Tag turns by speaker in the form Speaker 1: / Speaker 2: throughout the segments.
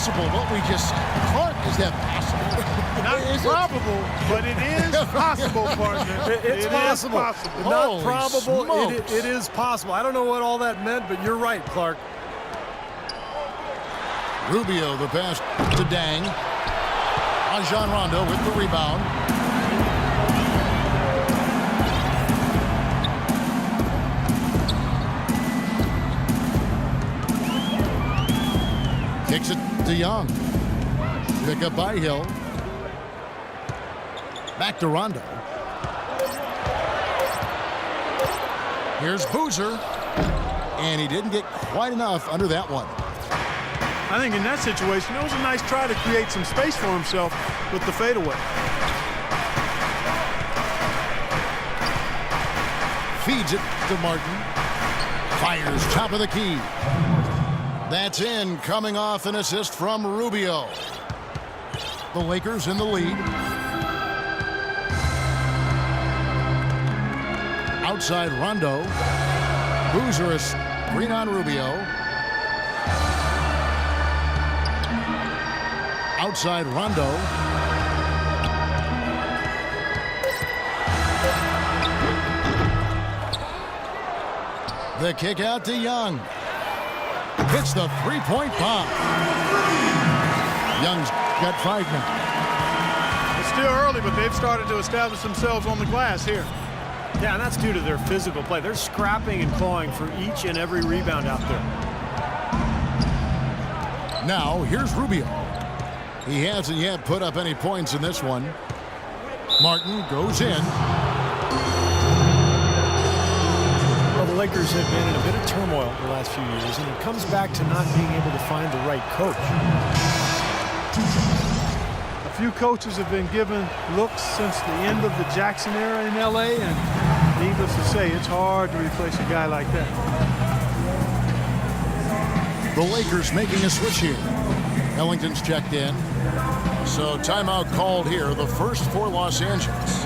Speaker 1: possible what we just... Clark, is that possible?
Speaker 2: Not probable, but it is possible, partner.
Speaker 3: It's possible. Not
Speaker 1: Holy
Speaker 3: probable.
Speaker 1: smokes.
Speaker 3: It is possible. I don't know what all that meant, but you're right, Clark.
Speaker 1: Rubio, the pass to Dang. Rajon Rondo with the rebound. Kicks it to Young. Pick up by Hill. Back to Rondo. Here's Boozer. And he didn't get quite enough under that one.
Speaker 2: I think in that situation, it was a nice try to create some space for himself with the fadeaway.
Speaker 1: Feeds it to Martin. Fires top of the key. That's in, coming off an assist from Rubio. The Lakers in the lead. Outside Rondo. Boozer, screen on Rubio. Outside Rondo. The kick out to Young. Hits the three-point bomb. Young's got 5 now.
Speaker 2: It's still early, but they've started to establish themselves on the glass here.
Speaker 3: Yeah, and that's due to their physical play. They're scrapping and clawing for each and every rebound out there.
Speaker 1: Now, here's Rubio. He hasn't yet put up any points in this one. Martin goes in.
Speaker 3: Well, the Lakers have been in a bit of turmoil the last few years, and it comes back to not being able to find the right coach.
Speaker 2: A few coaches have been given looks since the end of the Jackson era in L.A., and needless to say, it's hard to replace a guy like that.
Speaker 1: The Lakers making a switch here. Ellington's checked in. So timeout called here, the first for Los Angeles.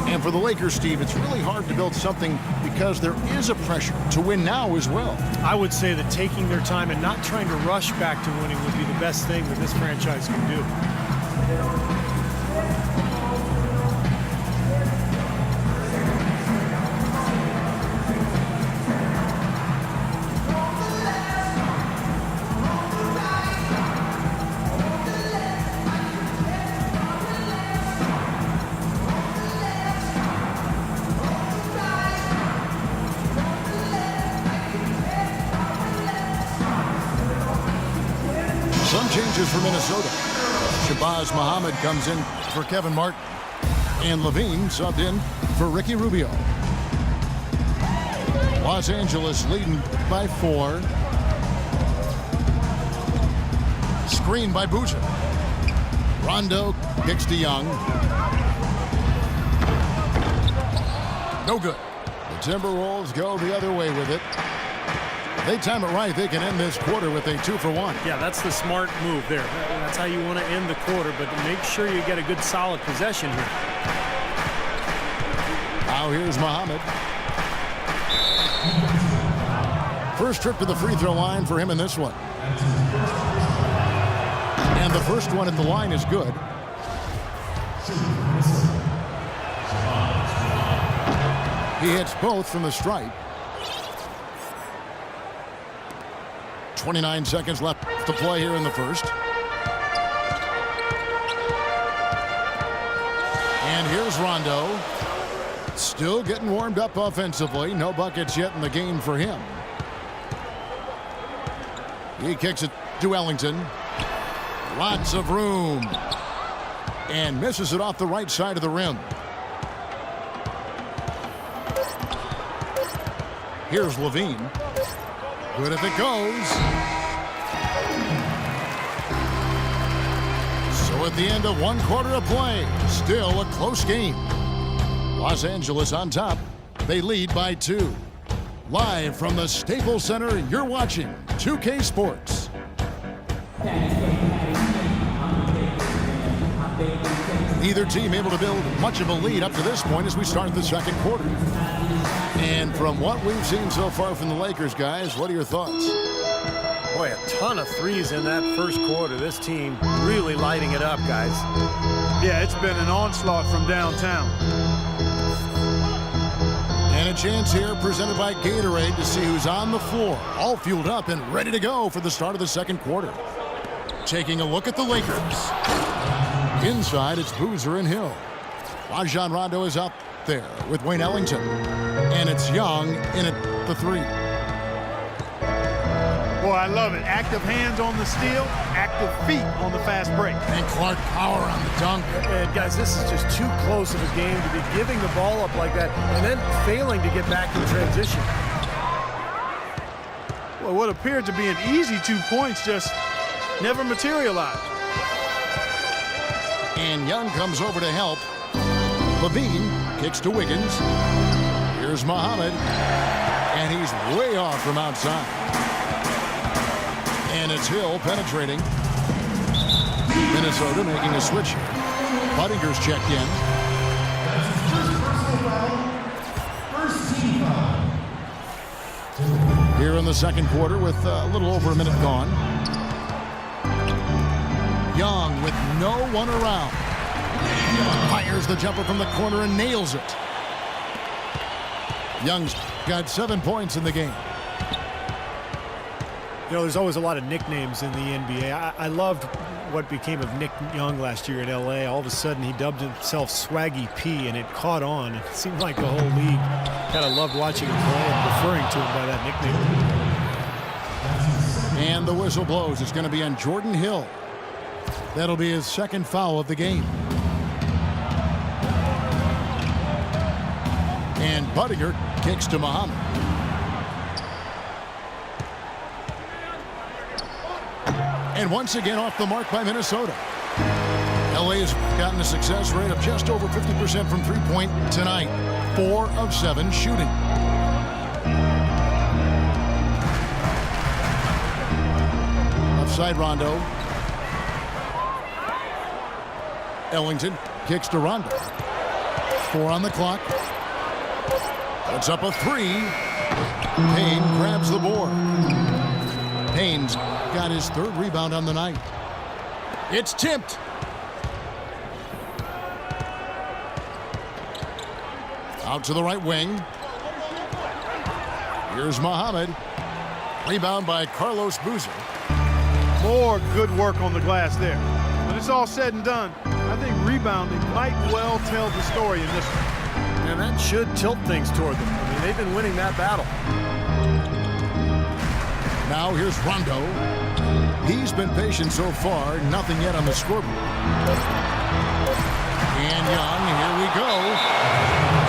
Speaker 1: And for the Lakers, Steve, it's really hard to build something because there is a pressure to win now as well.
Speaker 3: I would say that taking their time and not trying to rush back to winning would be the best thing that this franchise can do.
Speaker 1: Some changes for Minnesota. Shabazz Muhammad comes in for Kevin Martin. And Levine subbed in for Ricky Rubio. Los Angeles leading by 4. Screen by Boozer. Rondo kicks to Young. No good. The Timberwolves go the other way with it. They time it right, they can end this quarter with a 2-for-1.
Speaker 3: Yeah, that's the smart move there. That's how you want to end the quarter, but make sure you get a good solid possession here.
Speaker 1: Now here's Muhammad. First trip to the free throw line for him in this one. And the first one at the line is good. He hits both from the stripe. 29 seconds left to play here in the first. And here's Rondo. Still getting warmed up offensively. No buckets yet in the game for him. He kicks it to Ellington. Lots of room. And misses it off the right side of the rim. Here's Levine. Good if it goes. So at the end of 1 quarter of play, still a close game. Los Angeles on top. They lead by 2. Live from the Staples Center, you're watching 2K Sports. Neither team able to build much of a lead up to this point as we start the second quarter. And from what we've seen so far from the Lakers, guys, what are your thoughts?
Speaker 3: Boy, a ton of threes in that first quarter. This team really lighting it up, guys.
Speaker 2: Yeah, it's been an onslaught from downtown.
Speaker 1: And a chance here presented by Gatorade to see who's on the floor. All fueled up and ready to go for the start of the second quarter. Taking a look at the Lakers. Inside, it's Boozer and Hill. Rajon Rondo is up there with Wayne Ellington. And it's Young in at the three.
Speaker 2: Boy, I love it. Active hands on the steal, active feet on the fast break.
Speaker 1: And Clark Power on the dunk.
Speaker 3: And guys, this is just too close of a game to be giving the ball up like that and then failing to get back in transition.
Speaker 2: Well, what appeared to be an easy 2 points just never materialized.
Speaker 1: And Young comes over to help. Levine kicks to Wiggins. Here's Muhammad. And he's way off from outside. And it's Hill penetrating. Minnesota making a switch here. Buddinger's checked in. Here in the second quarter with a little over a minute gone. Young with no one around. Fires the jumper from the corner and nails it. Young's got 7 points in the game.
Speaker 3: You know, there's always a lot of nicknames in the NBA. I loved what became of Nick Young last year in L.A. All of a sudden, he dubbed himself Swaggy P, and it caught on. It seemed like the whole league kind of loved watching him play and referring to him by that nickname.
Speaker 1: And the whistle blows. It's going to be on Jordan Hill. That'll be his second foul of the game. And Budinger kicks to Muhammad. And once again off the mark by Minnesota. LA has gotten a success rate of just over 50% from three-point tonight. 4 of 7 shooting. Left side Rondo. Ellington kicks to Rondo. 4 on the clock. Puts up a 3. Payne grabs the board. Payne's got his 3rd rebound on the night. It's tipped. Out to the right wing. Here's Muhammad. Rebound by Carlos Boozer.
Speaker 2: More good work on the glass there. When it's all said and done, I think rebounding might well tell the story in this one.
Speaker 3: And that should tilt things toward them. I mean, they've been winning that battle.
Speaker 1: Now here's Rondo. He's been patient so far. Nothing yet on the scoreboard. And Young, here we go.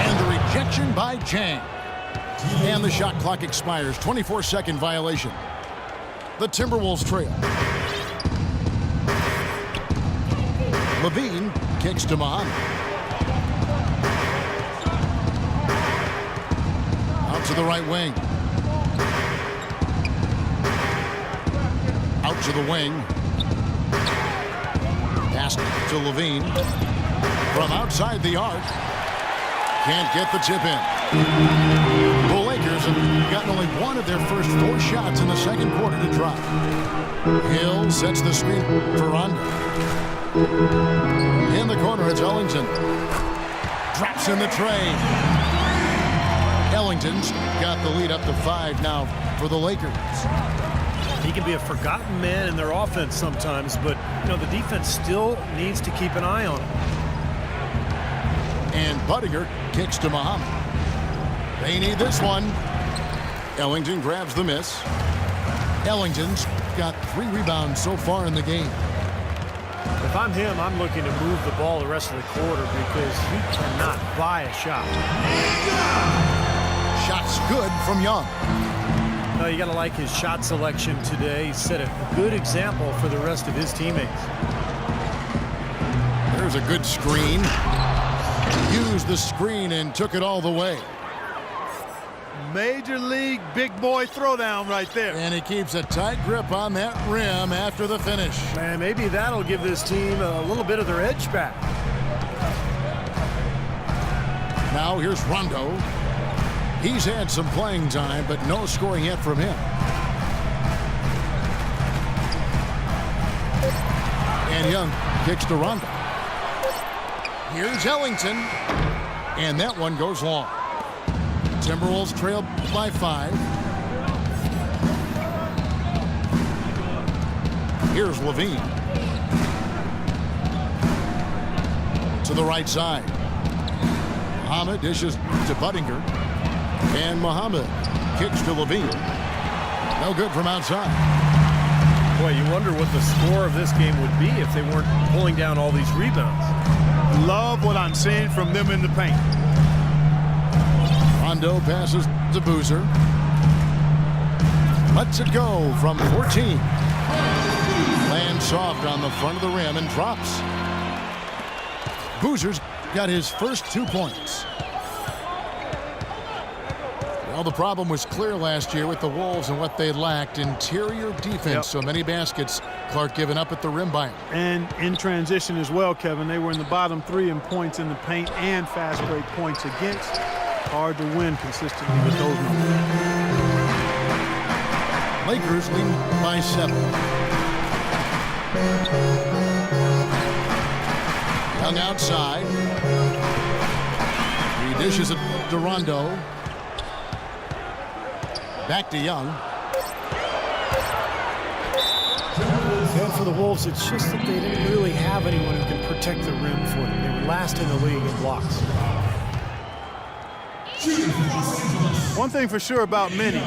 Speaker 1: And the rejection by Chang. And the shot clock expires. 24-second violation. The Timberwolves trail. Levine kicks to Muhammad. Out to the right wing. Out to the wing. Pass to Levine. From outside the arc. Can't get the tip in. The Lakers have gotten only one of their first 4 shots in the second quarter to drop. Hill sets the screen for Rondo. In the corner, it's Ellington. Drops in the tray. Ellington's got the lead up to 5 now for the Lakers.
Speaker 3: He can be a forgotten man in their offense sometimes, but you know the defense still needs to keep an eye on him.
Speaker 1: And Budinger kicks to Muhammad. They need this one. Ellington grabs the miss. Ellington's got 3 rebounds so far in the game.
Speaker 3: If I'm him, I'm looking to move the ball the rest of the quarter because he cannot buy a shot.
Speaker 1: Shots good from Young.
Speaker 3: No, you got to like his shot selection today. He set a good example for the rest of his teammates.
Speaker 1: There's a good screen. Used the screen and took it all the way.
Speaker 2: Major league big boy throwdown right there.
Speaker 1: And he keeps a tight grip on that rim after the finish.
Speaker 3: Man, maybe that'll give this team a little bit of their edge back.
Speaker 1: Now here's Rondo. He's had some playing time, but no scoring yet from him. And Young kicks to Rondo. Here's Ellington. And that one goes long. Timberwolves trail by 5. Here's Levine. To the right side. Muhammad dishes to Budinger. And Muhammad kicks to Levine. No good from outside.
Speaker 4: Boy, you wonder what the score of this game would be if they weren't pulling down all these rebounds.
Speaker 2: Love what I'm seeing from them in the paint.
Speaker 1: Rondo passes to Boozer. Lets it go from 14. Lands soft on the front of the rim and drops. Boozer's got his first 2 points. Well, the problem was clear last year with the Wolves and what they lacked. Interior defense.
Speaker 2: Yep.
Speaker 1: So many baskets. Clark giving up at the rim by him.
Speaker 2: And in transition as well, Kevin. They were in the bottom 3 in points in the paint and fast break points against. Hard to win consistently with those numbers.
Speaker 1: Lakers lead by 7. Young outside. He dishes it to Rondo. Back to Young.
Speaker 3: And for the Wolves, it's just that they didn't really have anyone who can protect the rim for them. They were last in the league in blocks.
Speaker 2: One thing for sure about many,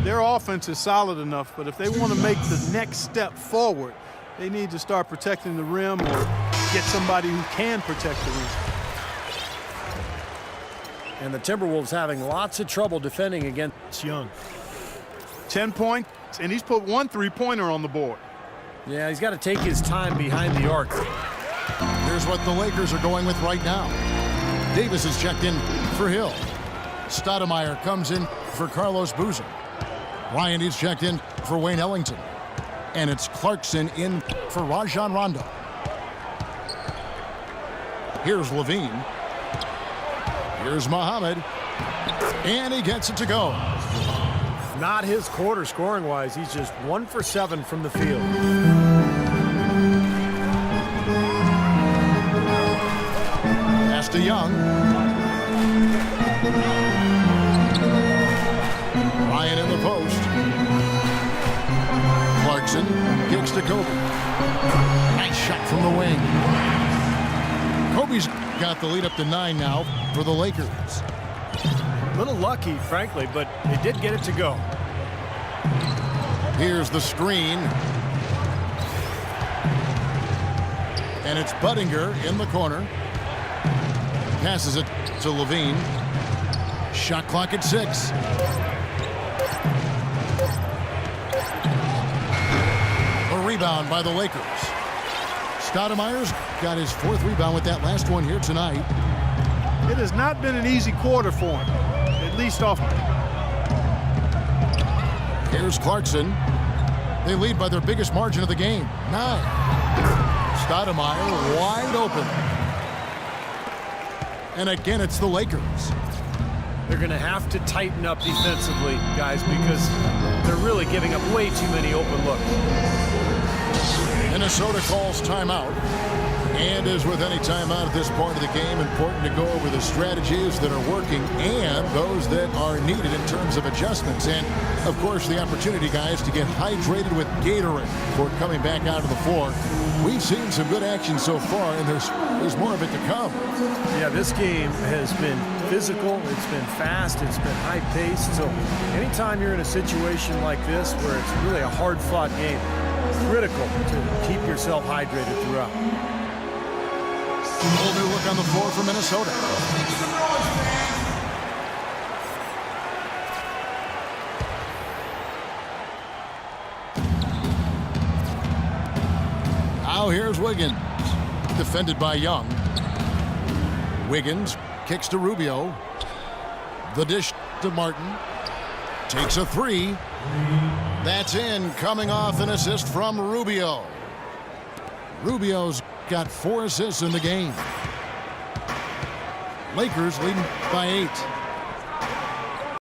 Speaker 2: their offense is solid enough, but if they want to make the next step forward, they need to start protecting the rim or get somebody who can protect the rim.
Speaker 4: And the Timberwolves having lots of trouble defending against
Speaker 3: Young.
Speaker 2: 10 points, and he's put 1 3-pointer on the board.
Speaker 4: Yeah, he's got to take his time behind the arc.
Speaker 1: Here's what the Lakers are going with right now. Davis is checked in for Hill. Stoudemire comes in for Carlos Boozer. Ryan is checked in for Wayne Ellington. And it's Clarkson in for Rajon Rondo. Here's Levine. Here's Muhammad. And he gets it to go.
Speaker 4: Not his quarter scoring-wise. He's just 1 for 7 from the field.
Speaker 1: Pass to Young. Ryan in the post. Clarkson kicks to Kobe. Nice shot from the wing. Kobe's got the lead up to 9 now for the Lakers.
Speaker 3: A little lucky, frankly, but they did get it to go.
Speaker 1: Here's the screen. And it's Budinger in the corner. Passes it to Levine. Shot clock at 6. A rebound by the Lakers. Stoudemire's got his 4th rebound with that last one here tonight.
Speaker 2: It has not been an easy quarter for him, at least off.
Speaker 1: Here's Clarkson. They lead by their biggest margin of the game, 9. Stoudemire wide open. And again, it's the Lakers.
Speaker 4: They're going to have to tighten up defensively, guys, because they're really giving up way too many open looks.
Speaker 1: Minnesota calls timeout. And as with any timeout at this point of the game, important to go over the strategies that are working and those that are needed in terms of adjustments. And, of course, the opportunity, guys, to get hydrated with Gatorade before coming back out of the floor. We've seen some good action so far, and there's more of it to come.
Speaker 4: Yeah, this game has been physical, it's been fast, it's been high-paced. So anytime you're in a situation like this where it's really a hard-fought game, it's critical to keep yourself hydrated throughout.
Speaker 1: A little new look on the floor for Minnesota. Now here's Wiggins. Defended by Young. Wiggins kicks to Rubio. The dish to Martin. Takes a 3. That's in, coming off an assist from Rubio. Rubio's got 4 assists in the game. Lakers leading by 8.